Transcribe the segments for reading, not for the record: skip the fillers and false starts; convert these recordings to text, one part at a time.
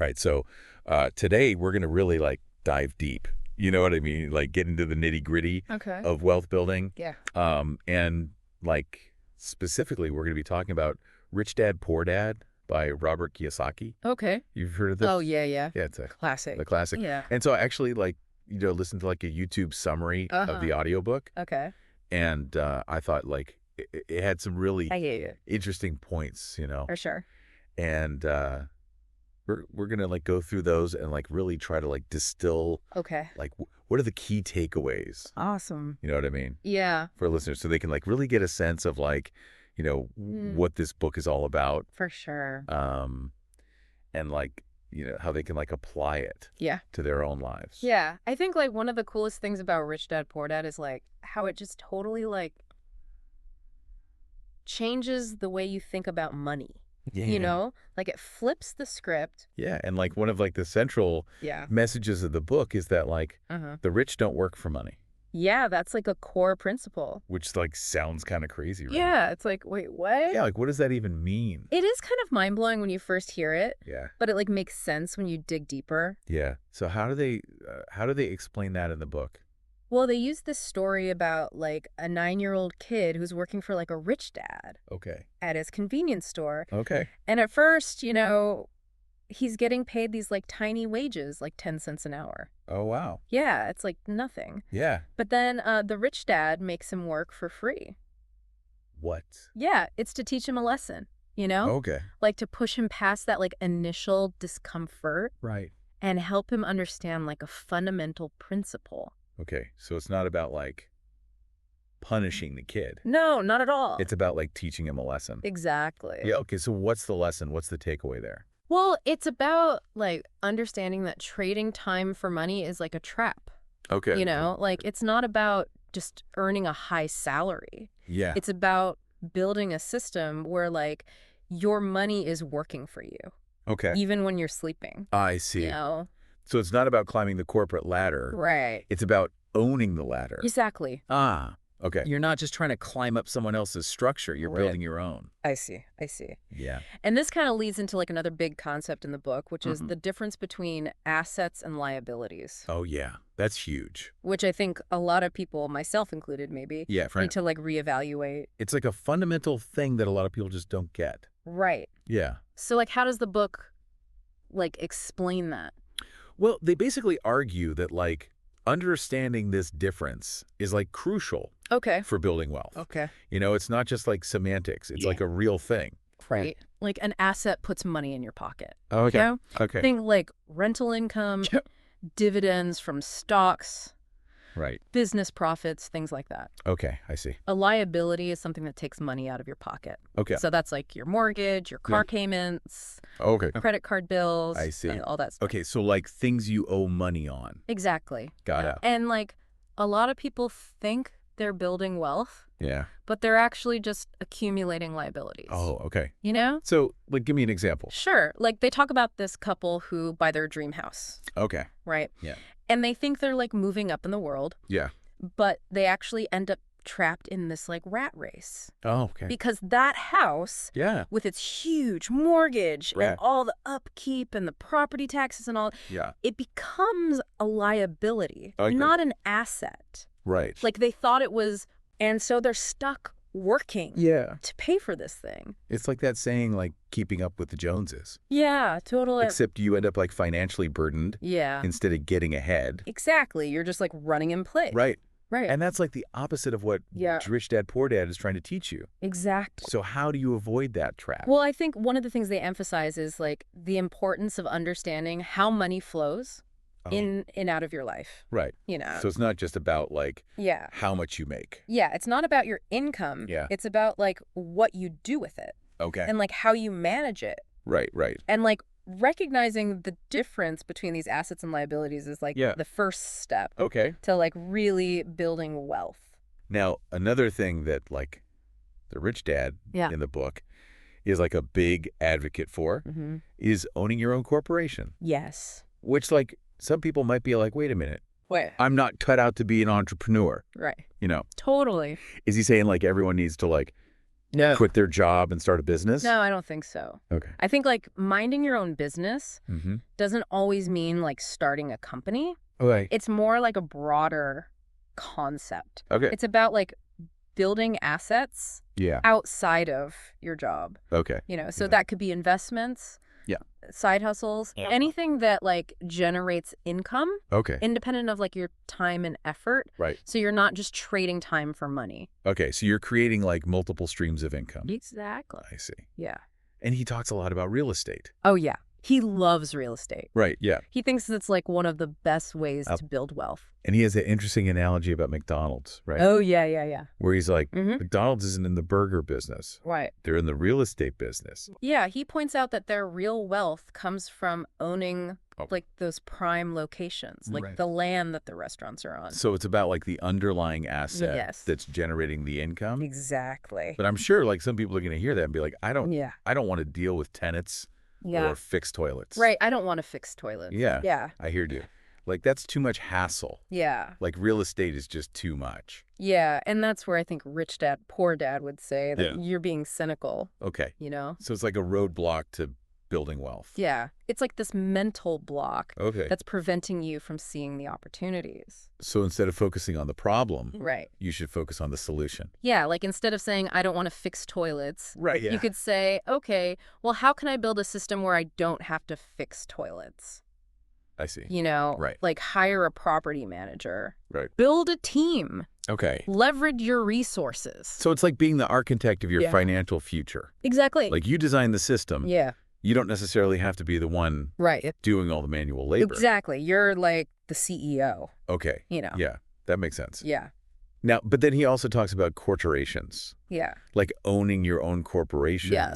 Right. So today we're going to really like dive deep. You know what I mean? Like get into the nitty gritty Okay. of wealth building. Yeah. And like specifically, we're going to be talking about Rich Dad, Poor Dad by Robert Kiyosaki. Okay. You've heard of this? Oh, yeah, yeah. Yeah, it's Classic. the classic. Yeah. And so I actually like, listened to like a YouTube summary of the audiobook. Okay. And I thought like it had some really I hear you. interesting points, For sure. and we're gonna like go through those and like really try to like distill Okay. like what are the key takeaways, Awesome. you know what I mean, Yeah, for listeners, so they can like really get a sense of like what this book is all about, for sure. and like how they can like apply it Yeah. to their own lives. Yeah. I think like one of the coolest things about Rich Dad Poor Dad is like how it just totally like changes the way you think about money. Yeah. You know, like it flips the script. Yeah, and like one of like the central Yeah. messages of the book is that like the rich don't work for money, Yeah, that's like a core principle. which like sounds kind of crazy, right? Yeah, it's like, wait, what? Yeah, like what does that even mean? It is kind of mind-blowing when you first hear it, Yeah. but it like makes sense when you dig deeper. Yeah. So how do they explain that in the book? Well, they use this story about like a 9-year-old kid who's working for like a rich dad Okay. at his convenience store. Okay. And at first, he's getting paid these like tiny wages, like 10 cents an hour. Oh, wow. Yeah, it's like nothing. Yeah. But then the rich dad makes him work for free. What? Yeah, it's to teach him a lesson, you know? Okay. Like to push him past that like initial discomfort Right. and help him understand like a fundamental principle. Okay. So it's not about like punishing the kid. No, not at all. It's about like teaching him a lesson. Exactly. Yeah. Okay. So what's the lesson? What's the takeaway there? Well, it's about like understanding that trading time for money is like a trap. Okay. Like it's not about just earning a high salary. Yeah. It's about building a system where like your money is working for you, Okay. even when you're sleeping. I see. You know? So it's not about climbing the corporate ladder. Right. It's about owning the ladder. Exactly. Ah. Okay. You're not just trying to climb up someone else's structure. You're Right. building your own. I see. I see. Yeah. And this kind of leads into like another big concept in the book, which is the difference between assets and liabilities, Oh, yeah. That's huge. which I think a lot of people, myself included maybe, Yeah, need to like reevaluate. it's like a fundamental thing that a lot of people just don't get. Right. Yeah. So like how does the book like explain that? Well, they basically argue that like understanding this difference is like crucial Okay. for building wealth. Okay. It's not just like semantics. It's Yeah. like a real thing. Right. Like an asset puts money in your pocket. Okay. You know? Okay. Think like rental income, dividends from stocks, Right. business profits, things like that. Okay. I see. A liability is something that takes money out of your pocket. Okay. So that's like your mortgage, your car payments, Okay. credit card bills. I see. All that stuff. Okay. So like things you owe money on. Exactly. Got it. And like a lot of people think they're building wealth, Yeah. but they're actually just accumulating liabilities. Oh, okay. You know? So like give me an example. Sure. Like they talk about this couple who buy their dream house, Okay. right? Yeah. And they think they're like moving up in the world, Yeah. but they actually end up trapped in this like rat race Oh, okay. because that house Yeah. with its huge mortgage Right. and all the upkeep and the property taxes and all, Yeah. it becomes a liability, Okay. not an asset. Right. Like they thought it was, and so they're stuck working yeah. to pay for this thing. It's like that saying like keeping up with the Joneses. Yeah, totally. Except you end up like financially burdened Yeah, instead of getting ahead. exactly. You're just like running in place. Right. Right. And that's like the opposite of what Yeah. Rich Dad, Poor Dad is trying to teach you. Exactly. So how do you avoid that trap? Well, I think one of the things they emphasize is like the importance of understanding how money flows Oh, in and out of your life, right. you know? So it's not just about like Yeah. how much you make. Yeah, it's not about your income. Yeah. It's about like what you do with it Okay. and like how you manage it. Right, right. And like recognizing the difference between these assets and liabilities is like Yeah. the first step Okay. to like really building wealth. Now, another thing that like the rich dad Yeah. in the book is like a big advocate for Mm-hmm. is owning your own corporation, Yes. which like some people might be like, wait a minute, Wait. I'm not cut out to be an entrepreneur. Right. You know, Totally. is he saying like everyone needs to like No. quit their job and start a business? No, I don't think so. Okay. I think like minding your own business Mm-hmm. doesn't always mean like starting a company. Okay. It's more like a broader concept. Okay. It's about like building assets Yeah. outside of your job, Okay. so Yeah. that could be investments, Yeah. side hustles, anything that like generates income Okay. independent of like your time and effort. Right. So you're not just trading time for money. Okay. So you're creating like multiple streams of income. Exactly. I see. Yeah. And he talks a lot about real estate. Oh, yeah. He loves real estate. Right. Yeah. He thinks it's like one of the best ways to build wealth. And he has an interesting analogy about McDonald's, right? Oh, yeah. Where he's like, Mhm. McDonald's isn't in the burger business. Right. They're in the real estate business. Yeah, he points out that their real wealth comes from owning Oh. like those prime locations, like Right. the land that the restaurants are on. So it's about like the underlying asset Yes. that's generating the income. Exactly. But I'm sure like some people are going to hear that and be like, I don't want to deal with tenants Yeah. or fix toilets. Right. I don't want to fix toilets. Yeah. Yeah. I hear you. Like that's too much hassle. Yeah. Like real estate is just too much. Yeah. And that's where I think rich dad, poor dad would say that Yeah. you're being cynical, Okay. you know? So it's like a roadblock to building wealth. Yeah. It's like this mental block Okay. that's preventing you from seeing the opportunities. So instead of focusing on the problem, Right. you should focus on the solution. Yeah. Like instead of saying, I don't want to fix toilets, Right. you could say, okay, well, how can I build a system where I don't have to fix toilets? I see. Right. Like hire a property manager, Right. build a team, Okay. leverage your resources. So it's like being the architect of your Yeah. financial future. Exactly. Like you design the system. Yeah. You don't necessarily have to be the one Right. doing all the manual labor. Exactly. You're like the CEO, Okay. Yeah, that makes sense. Yeah. Now, but then he also talks about corporations, Yeah. like owning your own corporations. Yeah.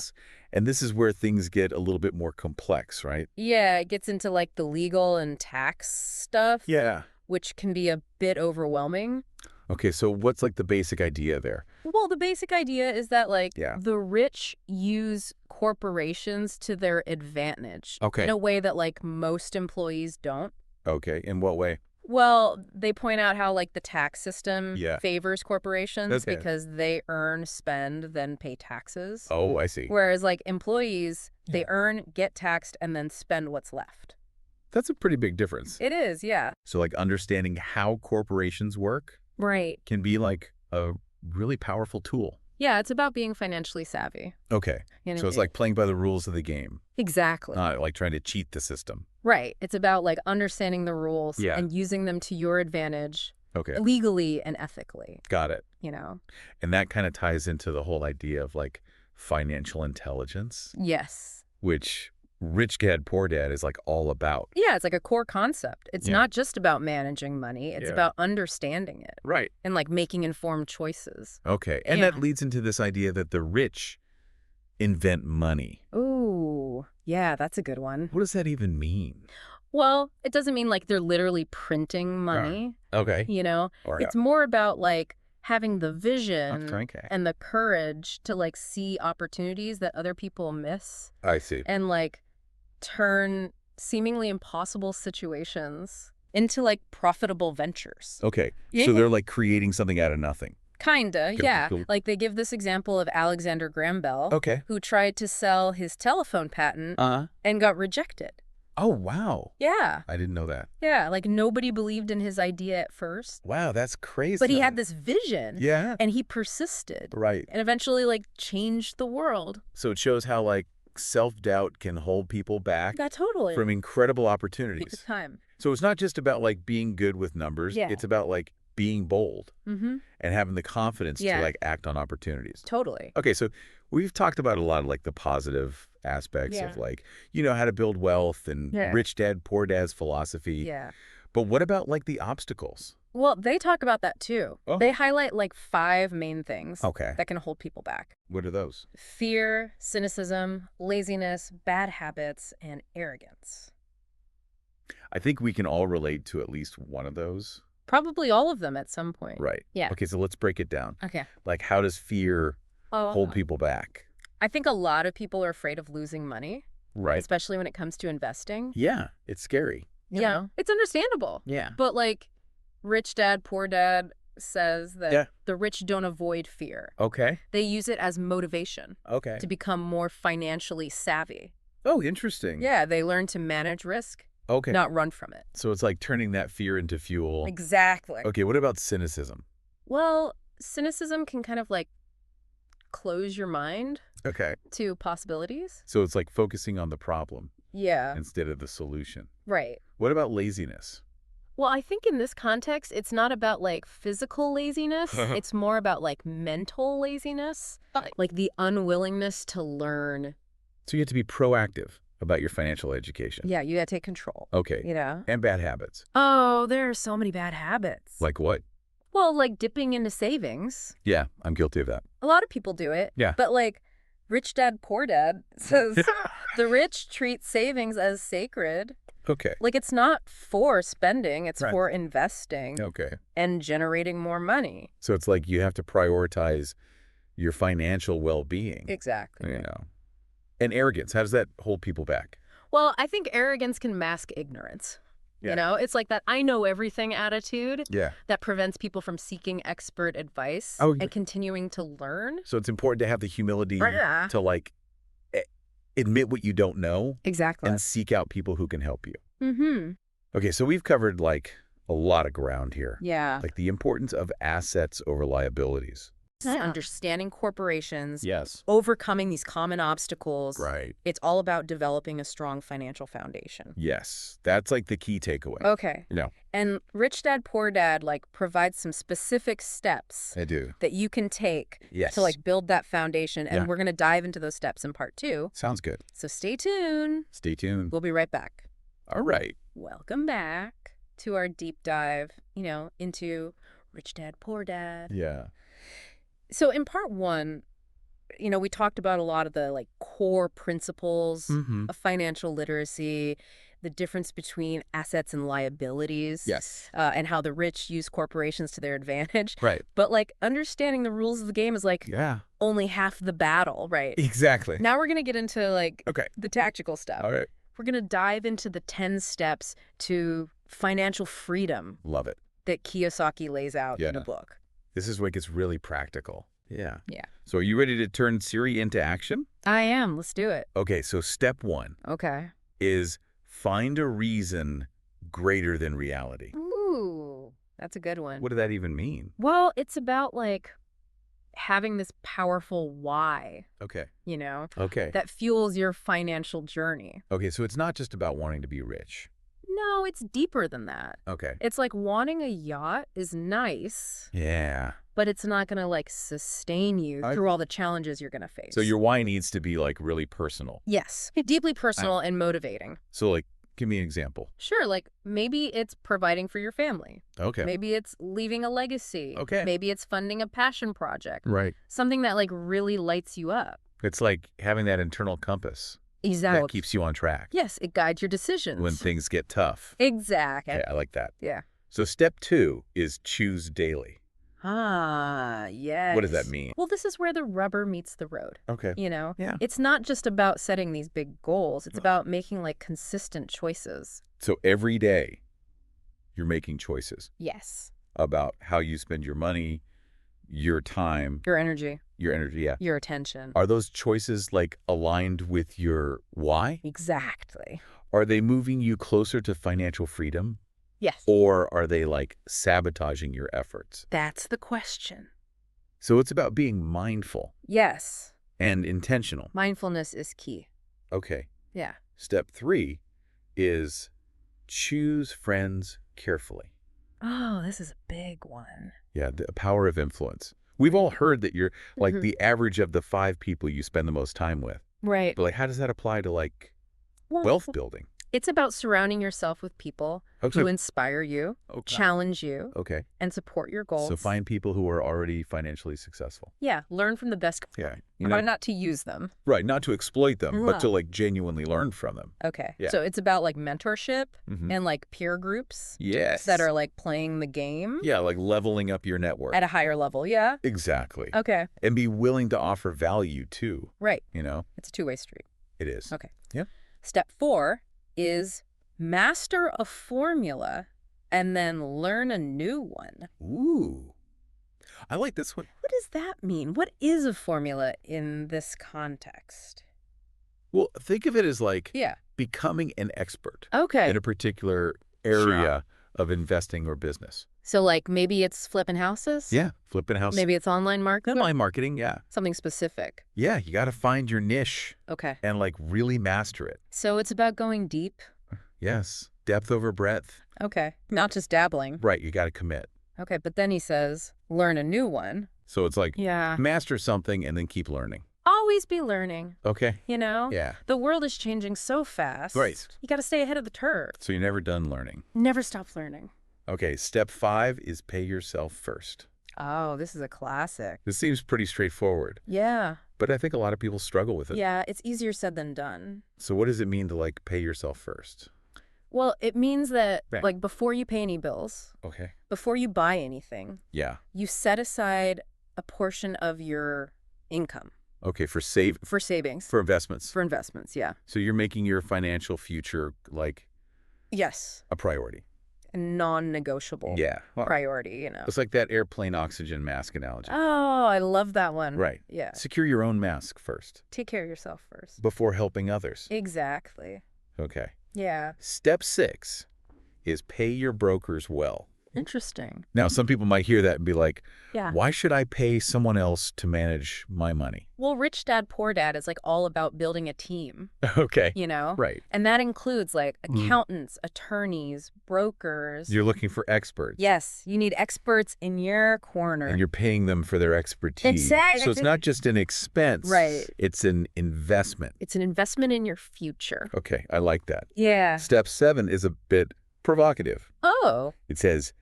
And this is where things get a little bit more complex, right? Yeah. It gets into like the legal and tax stuff, Yeah. which can be a bit overwhelming. Okay, so what's like the basic idea there? Well, the basic idea is that like Yeah. the rich use corporations to their advantage Okay. in a way that like most employees don't. Okay, in what way? Well, they point out how like the tax system Yeah. favors corporations Okay. because they earn, spend, then pay taxes. Oh, I see. Whereas like employees, they Yeah. earn, get taxed, and then spend what's left. That's a pretty big difference. It is, yeah. So like understanding how corporations work Right. can be like a really powerful tool. Yeah, it's about being financially savvy. Okay. So it's like playing by the rules of the game, Exactly. not like trying to cheat the system. Right. It's about like understanding the rules Yeah. and using them to your advantage Okay. legally and ethically, Got it. And that kind of ties into the whole idea of like financial intelligence, Yes. which Rich Dad Poor Dad is like all about. Yeah, it's like a core concept. It's Yeah. not just about managing money. It's Yeah. about understanding it Right. and like making informed choices. Okay. And Yeah. that leads into this idea that the rich invent money. Ooh, yeah, that's a good one. What does that even mean? Well, it doesn't mean like they're literally printing money, Okay. Or It's more about like having the vision okay. and the courage to like see opportunities that other people miss I see. and like turn seemingly impossible situations into like profitable ventures. Okay. Yeah. So they're like creating something out of nothing. Kinda, Cool, yeah. cool. Like they give this example of Alexander Graham Bell, Okay. who tried to sell his telephone patent Uh-huh. and got rejected. Oh, wow. Yeah. I didn't know that. Yeah, like nobody believed in his idea at first, Wow, that's crazy. but he had this vision Yeah. and he persisted Right. and eventually like changed the world. So it shows how like self-doubt can hold people back Yeah, totally. from incredible Take opportunities. time. So it's not just about like being good with numbers. Yeah. It's about like being bold Mm-hmm. and having the confidence Yeah. to like act on opportunities. Totally. Okay, so we've talked about a lot of like the positive aspects Yeah. of like, how to build wealth and Yeah. Rich Dad, Poor Dad's philosophy. Yeah. But what about like the obstacles? Well, they talk about that too. Oh. They highlight like 5 main things Okay. that can hold people back. What are those? Fear, cynicism, laziness, bad habits, and arrogance. I think we can all relate to at least one of those. Probably all of them at some point. Right. Yeah. Okay, so let's break it down. Okay. Like how does fear hold people back? I think a lot of people are afraid of losing money, Right. especially when it comes to investing. Yeah, it's scary. Yeah. It's understandable. Yeah. But like Rich Dad, Poor Dad says that Yeah. the rich don't avoid fear. Okay. They use it as motivation Okay. to become more financially savvy. Oh, interesting. Yeah, they learn to manage risk, Okay. not run from it. So it's like turning that fear into fuel. Exactly. Okay, what about cynicism? Well, cynicism can kind of like close your mind Okay. to possibilities. So it's like focusing on the problem Yeah, instead of the solution. right. What about laziness? Well, I think in this context, it's not about like physical laziness. It's more about like mental laziness, like the unwillingness to learn. So you have to be proactive about your financial education. Yeah, you gotta take control, Okay. you know? And bad habits. Oh, there are so many bad habits. Like what? Well, like dipping into savings. Yeah, I'm guilty of that. A lot of people do it. Yeah. But like Rich Dad Poor Dad says the rich treat savings as sacred. Okay. Like it's not for spending, it's Right. for investing Okay. and generating more money. So it's like you have to prioritize your financial well-being. Exactly. You know. And arrogance, how does that hold people back? Well, I think arrogance can mask ignorance. Yeah. You know, it's like that I know everything attitude Yeah. that prevents people from seeking expert advice Oh, and continuing to learn. So it's important to have the humility Yeah. to like admit what you don't know Exactly. and seek out people who can help you. Mm-hmm. Okay, so we've covered like a lot of ground here. Yeah. Like the importance of assets over liabilities. Understanding corporations, Yes. overcoming these common obstacles. Right. It's all about developing a strong financial foundation. Yes. That's like the key takeaway. Okay. You know, And Rich Dad Poor Dad like provides some specific steps I do. that you can take Yes. to like build that foundation. And Yeah. we're going to dive into those steps in part 2. Sounds good. So stay tuned. Stay tuned. We'll be right back. All right. Welcome back to our deep dive, into Rich Dad Poor Dad. Yeah. So in part 1, we talked about a lot of the like core principles Mm-hmm. of financial literacy, the difference between assets and liabilities. Yes. And how the rich use corporations to their advantage. Right. But like understanding the rules of the game is like Yeah. only half the battle, right? Exactly. Now we're going to get into like Okay. the tactical stuff. All right. We're going to dive into the 10 steps to financial freedom Love it. that Kiyosaki lays out in Yeah. the book. This is where it gets really practical. Yeah. Yeah. So are you ready to turn Siri into action? I am. Let's do it. Okay, so step 1 Okay. is find a reason greater than reality. Ooh, that's a good one. What did that even mean? Well, it's about like having this powerful why, Okay. you know, Okay. that fuels your financial journey. Okay, so it's not just about wanting to be rich. No, it's deeper than that. Okay. It's like wanting a yacht is nice, Yeah. but it's not going to like sustain you through all the challenges you're going to face. So your why needs to be like really personal. Yes, deeply personal and motivating. So like, give me an example. Sure, like maybe it's providing for your family. Okay. Maybe it's leaving a legacy. Okay. Maybe it's funding a passion project. Right. Something that like really lights you up. It's like having that internal compass Exactly. that keeps you on track Yes, it guides your decisions. when things get tough. Exactly. Okay, I like that. Yeah. So step 2 is choose daily. Ah, yes. What does that mean? Well, this is where the rubber meets the road. Okay. Yeah. It's It's not just about setting these big goals. It's about making like consistent choices. So every day you're making choices Yes. about how you spend your money, your time, Your energy, your energy. Yeah. your attention. Are those choices like aligned with your why? Exactly. Are they moving you closer to financial freedom? Yes. Or are they like sabotaging your efforts? That's the question. So it's about being mindful Yes. and intentional. Mindfulness is key. Okay. Yeah. Step 3 is choose friends carefully. Oh, this is a big one. Yeah, the power of influence. We've all heard that you're like Mhm. the average of the 5 people you spend the most time with. Right. But like, how does that apply to like Well, wealth building? It's about surrounding yourself with people Okay. who inspire you, Okay. challenge you, Okay. and support your goals. So find people who are already financially successful. Yeah, learn from the best. Yeah. Try not to use them. Right. Not to exploit them, but Yeah. to like genuinely learn from them. Okay. Yeah. So it's about like mentorship Mhm. and like peer groups Yes. that are like playing the game Yeah, like leveling up your network. at a higher level. Yeah. Exactly. Okay. And be willing to offer value too, Right. you know? It's a two-way street. It is. Okay. Yeah. Step 4 is master a formula and then learn a new one. Ooh. I like this one. What does that mean? What is a formula in this context? Well, think of it as like Yeah. becoming an expert Okay. in a particular Sure. area of investing or business. So, like, maybe it's flipping houses? Yeah, flipping house. Maybe it's online marketing? Online marketing, yeah. Something specific. Yeah, you got to find your niche Okay. and like really master it. So it's about going deep? Yes, depth over breadth. Okay. Not just dabbling. Right, you got to commit. Okay, but then he says, learn a new one. So it's like Yeah. master something and then keep learning. Always be learning, Okay. you know? Yeah. The world is changing so fast. Right. You got to stay ahead of the curve. So you're never done learning. Never stop learning. Okay, step 5 is pay yourself first. Oh, this is a classic. This seems pretty straightforward, Yeah. but I think a lot of people struggle with it. Yeah, it's easier said than done. So what does it mean to like pay yourself first? Well, it means that, Right. like, before you pay any bills, Okay. before you buy anything, Yeah. you set aside a portion of your income Okay, for for savings, for investments. for investments, yeah. So you're making your financial future like Yes. a priority. A non-negotiable Yeah. Well, priority, you know. it's like that airplane oxygen mask analogy. Oh, I love that one. Right. Yeah. Secure your own mask first Take care of yourself first. before helping others. Exactly. Okay. Yeah. Step 6 is pay your brokers well. Interesting. Now, some people might hear that and be like, Yeah. why should I pay someone else to manage my money? Well, Rich Dad, Poor Dad is like all about building a team, Okay. you know? Right. And that includes like Mhm. accountants, attorneys, brokers. You're looking for experts. Yes, you need experts in your corner. And you're paying them for their expertise. Exactly. So it's not just an expense. Right. It's an investment. It's an investment in your future. Okay, I like that. Yeah. Step 7 is a bit provocative. Oh. It says,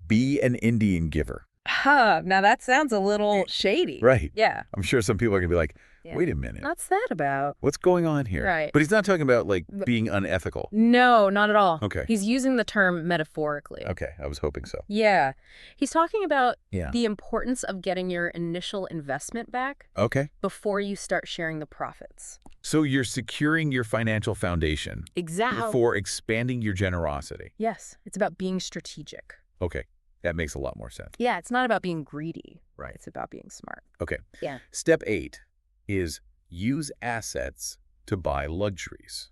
be an Indian giver. Huh. Now that sounds a little shady. Right. Yeah. I'm sure some people are going to be like, Yeah. wait a minute. What's that about? What's going on here? Right. But he's not talking about like being unethical. No, not at all. Okay. He's using the term metaphorically. Okay, I was hoping so. Yeah. He's talking about Yeah. the importance of getting your initial investment back Okay. before you start sharing the profits. So you're securing your financial foundation Exactly. before expanding your generosity. Yes. It's about being strategic. Okay, that makes a lot more sense. Yeah. It's not about being greedy. Right. It's about being smart. Okay. Yeah. Step 8 is use assets to buy luxuries.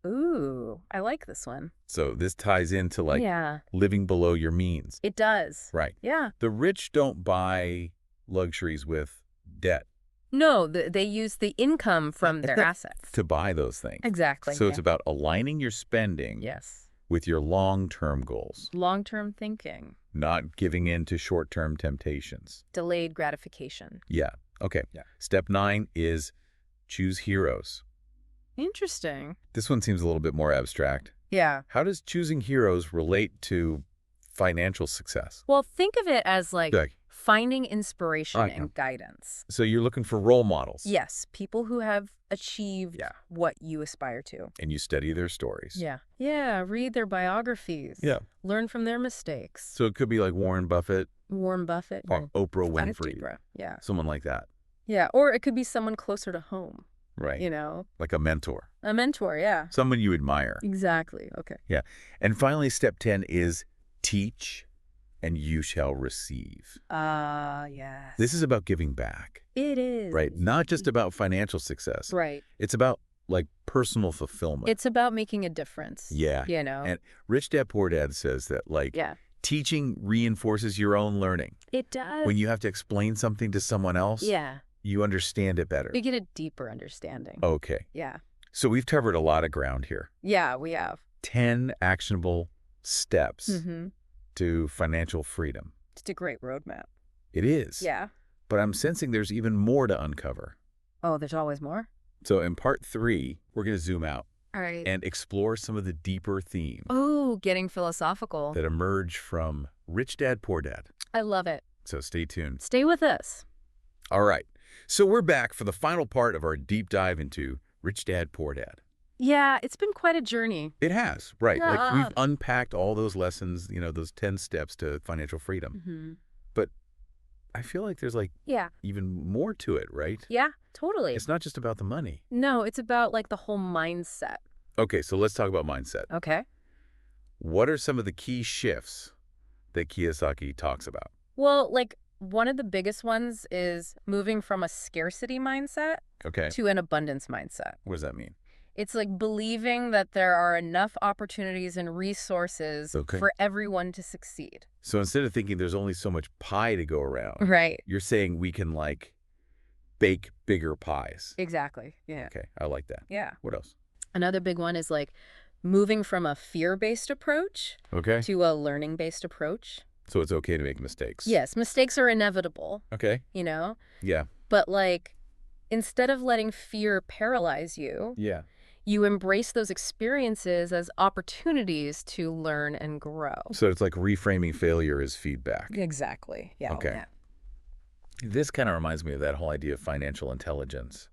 Ooh, I like this one. So this ties into like yeah, living below your means. it does. Right. Yeah. The rich don't buy luxuries with debt No, they use the income from their assets. to buy those things. Exactly. So it's yeah. about aligning your spending Yes. with your long-term goals, Long-term thinking, not giving in to short-term temptations. delayed gratification. Yeah. Okay. Yeah. Step 9 is choose heroes. Interesting. This one seems a little bit more abstract. Yeah. How does choosing heroes relate to financial success? Well, think of it as like Like, finding inspiration Okay. and guidance. so you're looking for role models. Yes, people who have achieved Yeah. what you aspire to. And you study their stories. Yeah. Yeah, read their biographies. Yeah. Learn from their mistakes. So it could be like Warren Buffett Warren Buffett. or Oprah Buffett, Winfrey, Oprah. Yeah. someone like that. Yeah, or it could be someone closer to home, Right. you know. Like a mentor, A mentor, yeah. someone you admire. Exactly. Okay. Yeah. And finally, step 10 is teach and you shall receive. Yes. This is about giving back, It is. right? Not just about financial success. Right. It's about like personal fulfillment. It's about making a difference. Yeah. You know. And Rich Dad Poor Dad says that like yeah. teaching reinforces your own learning. It does. When you have to explain something to someone else, yeah. you understand it better. We get a deeper understanding. Okay. Yeah. So we've covered a lot of ground here. Yeah, we have. 10 actionable steps Mm-hmm. to financial freedom. It's a great roadmap. It is. Yeah. But I'm sensing there's even more to uncover. Oh, there's always more? So in part 3, we're going to zoom out All right. and explore some of the deeper themes Oh, getting philosophical. that emerge from Rich Dad Poor Dad. I love it. So stay tuned. Stay with us. All right. So we're back for the final part of our deep dive into Rich Dad Poor Dad. Yeah, it's been quite a journey. It has, right. Like Yeah. we've unpacked all those lessons, you know, those 10 steps to financial freedom. Mm-hmm. But I feel like there's like Yeah. even more to it, right? Yeah, totally. It's not just about the money. No, it's about like the whole mindset. Okay, so let's talk about mindset. Okay. What are some of the key shifts that Kiyosaki talks about? Well, like one of the biggest ones is moving from a scarcity mindset Okay. to an abundance mindset. What does that mean? It's like believing that there are enough opportunities and resources Okay. for everyone to succeed. So instead of thinking there's only so much pie to go around, Right. you're saying we can, like, bake bigger pies. Exactly. Yeah. Okay, I like that. Yeah. What else? Another big one is like moving from a fear-based approach Okay. to a learning-based approach. So it's okay to make mistakes. Yes, mistakes are inevitable, Okay. Yeah. but like instead of letting fear paralyze you, Yeah. you embrace those experiences as opportunities to learn and grow. So it's like reframing failure as feedback. Exactly. Yeah. Okay. Yeah. This kind of reminds me of that whole idea of financial intelligence,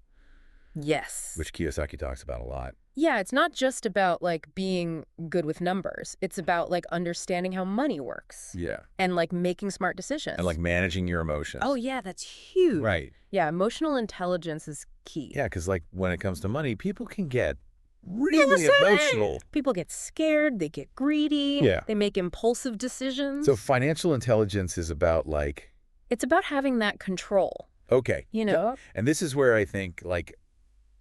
Yes. which Kiyosaki talks about a lot. Yeah, it's not just about like being good with numbers. It's about like understanding how money works Yeah. and like making smart decisions. And like managing your emotions. Oh yeah, that's huge. Right. Yeah, emotional intelligence is key. Yeah, because like when it comes to money, people can get really emotional. People get scared, they get greedy, Yeah. they make impulsive decisions. So financial intelligence is about like, it's about having that control, okay. Yep. And this is where I think like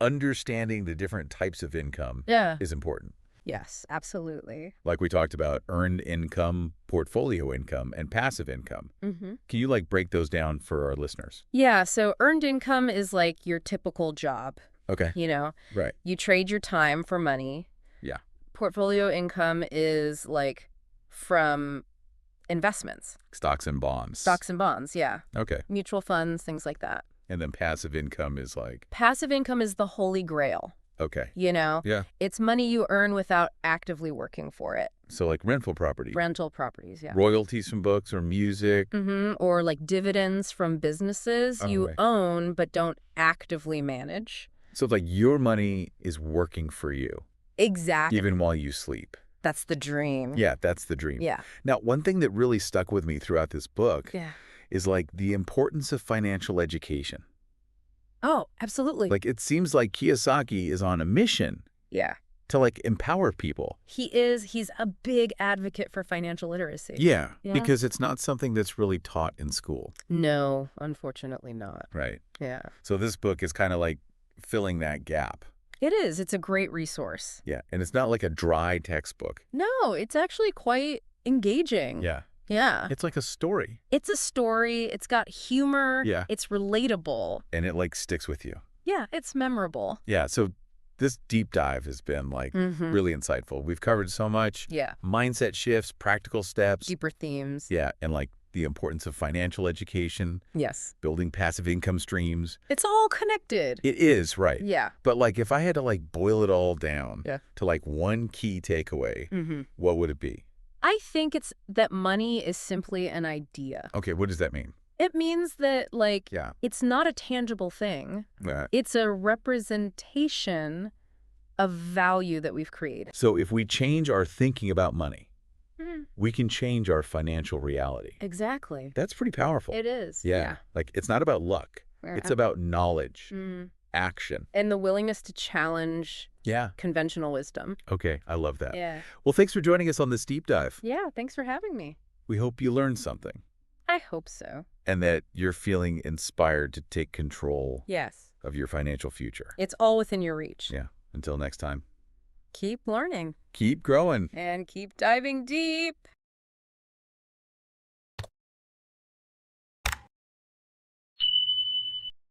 understanding the different types of income Yeah. is important. Yes, absolutely. Like we talked about earned income, portfolio income, and passive income. Mm-hmm. Can you like break those down for our listeners? Yeah, so earned income is like your typical job, Okay. Right. You trade your time for money. Yeah. Portfolio income is like from investments. Stocks and bonds. Stocks and bonds, yeah. Okay. Mutual funds, things like that. And then passive income is like, Passive income is the holy grail, okay. Yeah. It's money you earn without actively working for it. So like rental property. Rental properties, yeah. Royalties from books or music. Mm-hmm. Or like dividends from businesses you right. own but don't actively manage. So it's like your money is working for you. Exactly. Even while you sleep. That's the dream. Yeah, that's the dream. Yeah. Now, one thing that really stuck with me throughout this book Yeah. is like the importance of financial education. Oh, absolutely. Like it seems like Kiyosaki is on a mission yeah. to like empower people. He's a big advocate for financial literacy. Yeah, Yeah. because it's not something that's really taught in school. No, unfortunately not. Right. Yeah. So this book is kind of like filling that gap. It is. It's a great resource. Yeah, and it's not like a dry textbook. No, it's actually quite engaging. Yeah. Yeah. It's like a story. It's a story. It's got humor. Yeah. It's relatable. And it like sticks with you. Yeah, it's memorable. Yeah, so this deep dive has been like really insightful. We've covered so much. Yeah. Mindset shifts, practical steps. Deeper themes. Yeah, and like the importance of financial education, Yes. building passive income streams. It's all connected. It is, right. Yeah. But like if I had to like boil it all down Yeah. to like one key takeaway, Mm-hmm. what would it be? I think it's that money is simply an idea. Okay, what does that mean? It means that, like, Yeah. it's not a tangible thing. Uh, It's a representation of value that we've created. so if we change our thinking about money, Mhm. we can change our financial reality. Exactly. That's pretty powerful. It is. Yeah. Like it's not about luck. It's about knowledge, Mm. action. And the willingness to challenge Yeah. conventional wisdom. Okay, I love that. Yeah. Well, thanks for joining us on this deep dive. Yeah, thanks for having me. We hope you learned something I hope so. and that you're feeling inspired to take control Yes. of your financial future. It's all within your reach. Yeah. Until next time, Keep learning keep growing. and keep diving deep.